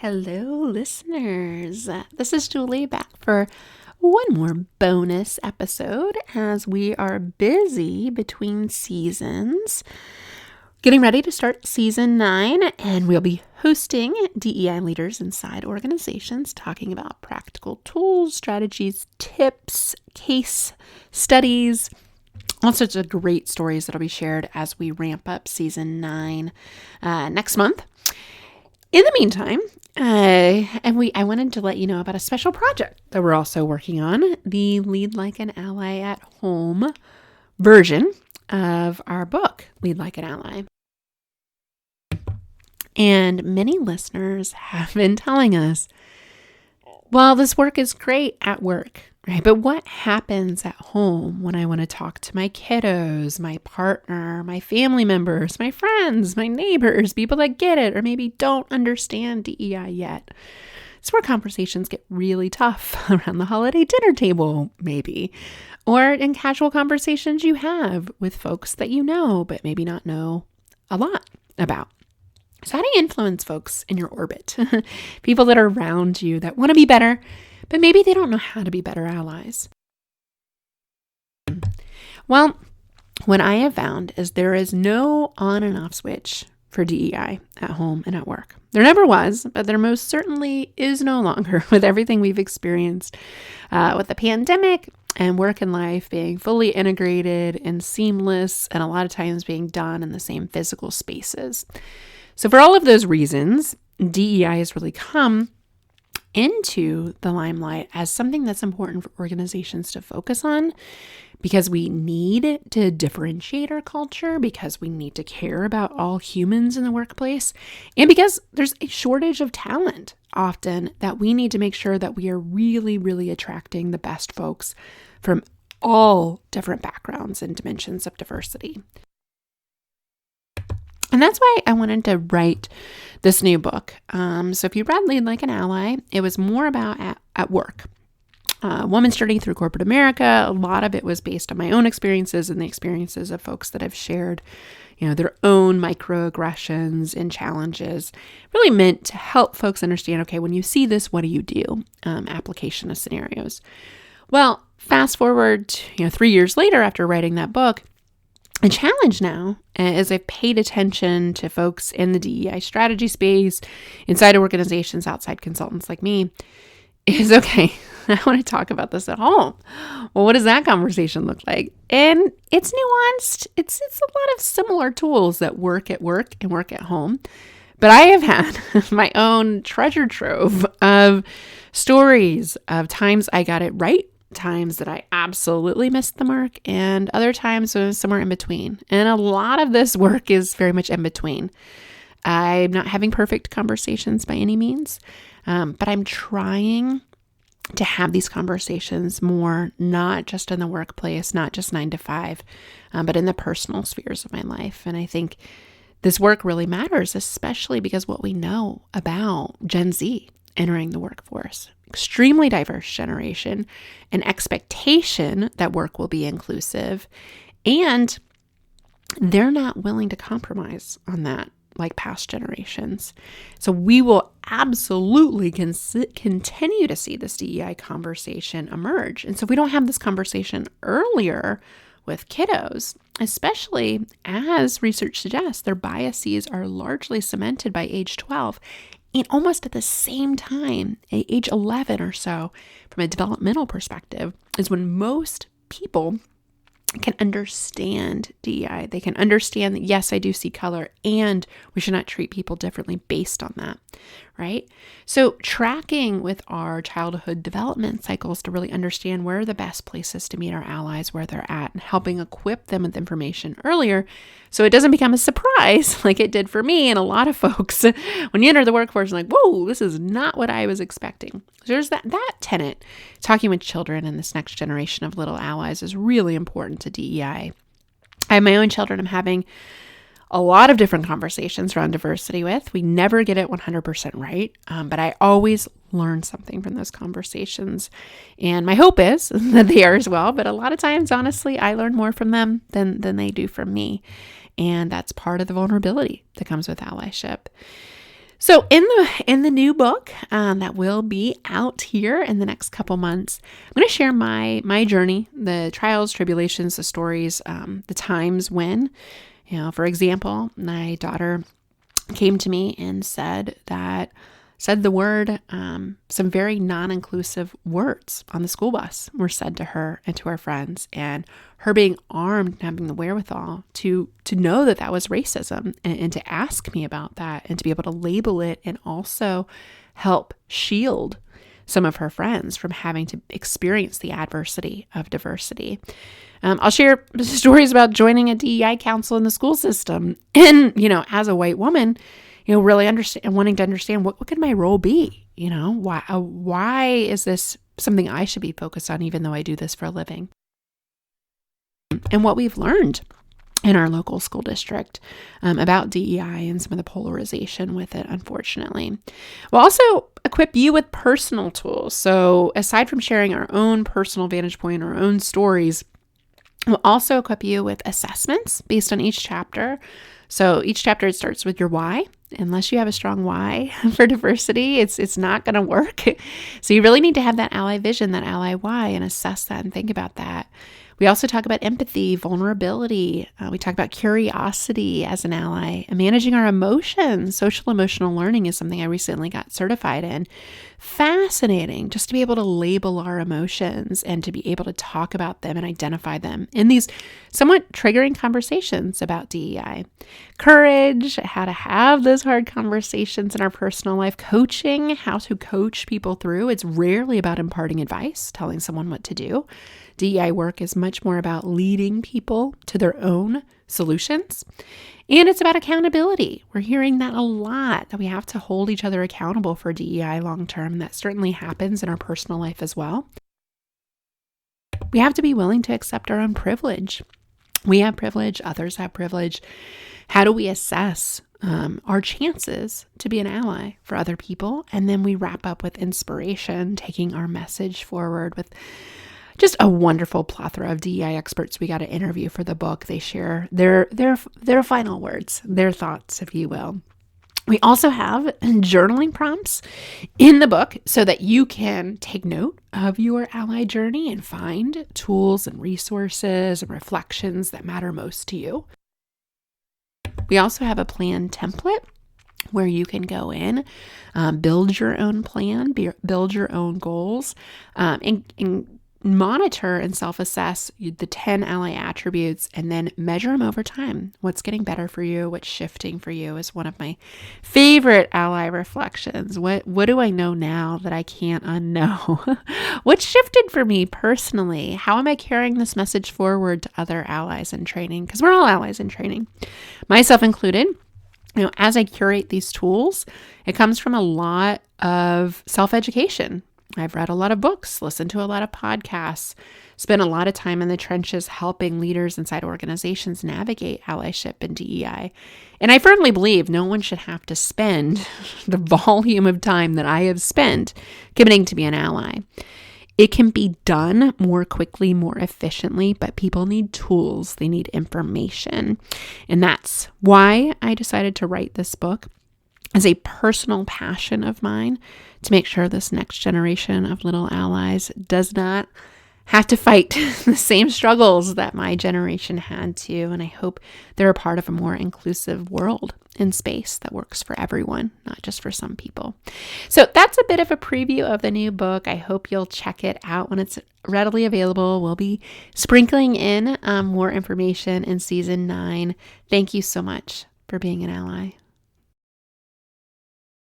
Hello, listeners. This is Julie back for one more bonus episode as we are busy between seasons, getting ready to start season 9, and we'll be hosting DEI leaders inside organizations talking about practical tools, strategies, tips, case studies, all sorts of great stories that'll be shared as we ramp up season 9 next month. In the meantime, I wanted to let you know about a special project that we're also working on, the Lead Like an Ally at Home version of our book, Lead Like an Ally. And many listeners have been telling us, well, this work is great at work, right? But what happens at home when I want to talk to my kiddos, my partner, my family members, my friends, my neighbors, people that get it or maybe don't understand DEI yet? It's where conversations get really tough around the holiday dinner table, maybe, or in casual conversations you have with folks that you know, but maybe not know a lot about. So how do you influence folks in your orbit? People that are around you that want to be better, but maybe they don't know how to be better allies. Well, what I have found is there is no on and off switch for DEI at home and at work. There never was, but there most certainly is no longer with everything we've experienced with the pandemic and work and life being fully integrated and seamless, and a lot of times being done in the same physical spaces. So for all of those reasons, DEI has really come into the limelight as something that's important for organizations to focus on, because we need to differentiate our culture, because we need to care about all humans in the workplace, and because there's a shortage of talent often that we need to make sure that we are really, really attracting the best folks from all different backgrounds and dimensions of diversity. And that's why I wanted to write this new book. So if you read Lead Like an Ally, it was more about at work. Woman's journey through corporate America. A lot of it was based on my own experiences and the experiences of folks that have shared, their own microaggressions and challenges. Really meant to help folks understand, okay, when you see this, what do you do? Application of scenarios. Well, fast forward, 3 years later after writing that book, the challenge now, as I've paid attention to folks in the DEI strategy space, inside organizations, outside consultants like me, is okay, I want to talk about this at home. Well, what does that conversation look like? And it's nuanced. It's a lot of similar tools that work at work and work at home. But I have had my own treasure trove of stories of times I got it right, times that I absolutely missed the mark, and other times it was somewhere in between. And a lot of this work is very much in between. I'm not having perfect conversations by any means, but I'm trying to have these conversations more, not just in the workplace, not just 9 to 5, but in the personal spheres of my life. And I think this work really matters, especially because what we know about Gen Z entering the workforce. Extremely diverse generation, an expectation that work will be inclusive, and they're not willing to compromise on that like past generations. So we will absolutely continue to see this DEI conversation emerge. And so if we don't have this conversation earlier with kiddos, especially as research suggests, their biases are largely cemented by age 12. And almost at the same time, at age 11 or so, from a developmental perspective, is when most people can understand DEI. They can understand that, yes, I do see color, and we should not treat people differently based on that, right? So tracking with our childhood development cycles to really understand where are the best places to meet our allies, where they're at, and helping equip them with information earlier so it doesn't become a surprise like it did for me and a lot of folks when you enter the workforce, like, whoa, this is not what I was expecting. So there's that tenet. Talking with children and this next generation of little allies is really important to DEI. I have my own children I'm having a lot of different conversations around diversity with. We never get it 100% right, but I always learn something from those conversations. And my hope is that they are as well. But a lot of times, honestly, I learn more from them than they do from me. And that's part of the vulnerability that comes with allyship. So in the new book that will be out here in the next couple months, I'm going to share my journey, the trials, tribulations, the stories, the times when, for example, my daughter came to me and said the word, some very non-inclusive words on the school bus were said to her and to our friends, and her being armed and having the wherewithal to know that was racism and to ask me about that and to be able to label it and also help shield some of her friends from having to experience the adversity of diversity. I'll share stories about joining a DEI council in the school system and, as a white woman, really wanting to understand what could my role be? Why is this something I should be focused on, even though I do this for a living? And what we've learned in our local school district about DEI and some of the polarization with it, unfortunately. We'll also equip you with personal tools. So aside from sharing our own personal vantage point, our own stories, we'll also equip you with assessments based on each chapter. So each chapter, it starts with your why. Unless you have a strong why for diversity, it's not going to work. So you really need to have that ally vision, that ally why, and assess that and think about that. We also talk about empathy, vulnerability. We talk about curiosity as an ally and managing our emotions. Social emotional learning is something I recently got certified in. Fascinating just to be able to label our emotions and to be able to talk about them and identify them in these somewhat triggering conversations about DEI. Courage, how to have those hard conversations in our personal life. Coaching, how to coach people through. It's rarely about imparting advice, telling someone what to do. DEI work is much more about leading people to their own solutions. And it's about accountability. We're hearing that a lot, that we have to hold each other accountable for DEI long term. That certainly happens in our personal life as well. We have to be willing to accept our own privilege. We have privilege, others have privilege. How do we assess our chances to be an ally for other people? And then we wrap up with inspiration, taking our message forward with just a wonderful plethora of DEI experts we got to interview for the book. They share their final words, their thoughts, if you will. We also have journaling prompts in the book so that you can take note of your ally journey and find tools and resources and reflections that matter most to you. We also have a plan template where you can go in, build your own plan, build your own goals, and monitor and self-assess the 10 ally attributes and then measure them over time. What's getting better for you? What's shifting for you is one of my favorite ally reflections. What do I know now that I can't unknow? What's shifted for me personally? How am I carrying this message forward to other allies in training? Because we're all allies in training, myself included. As I curate these tools, it comes from a lot of self-education. I've read a lot of books, listened to a lot of podcasts, spent a lot of time in the trenches helping leaders inside organizations navigate allyship and DEI. And I firmly believe no one should have to spend the volume of time that I have spent committing to be an ally. It can be done more quickly, more efficiently, but people need tools. They need information. And that's why I decided to write this book as a personal passion of mine to make sure this next generation of little allies does not have to fight the same struggles that my generation had to. And I hope they're a part of a more inclusive world in space that works for everyone, not just for some people. So that's a bit of a preview of the new book. I hope you'll check it out when it's readily available. We'll be sprinkling in more information in season 9. Thank you so much for being an ally.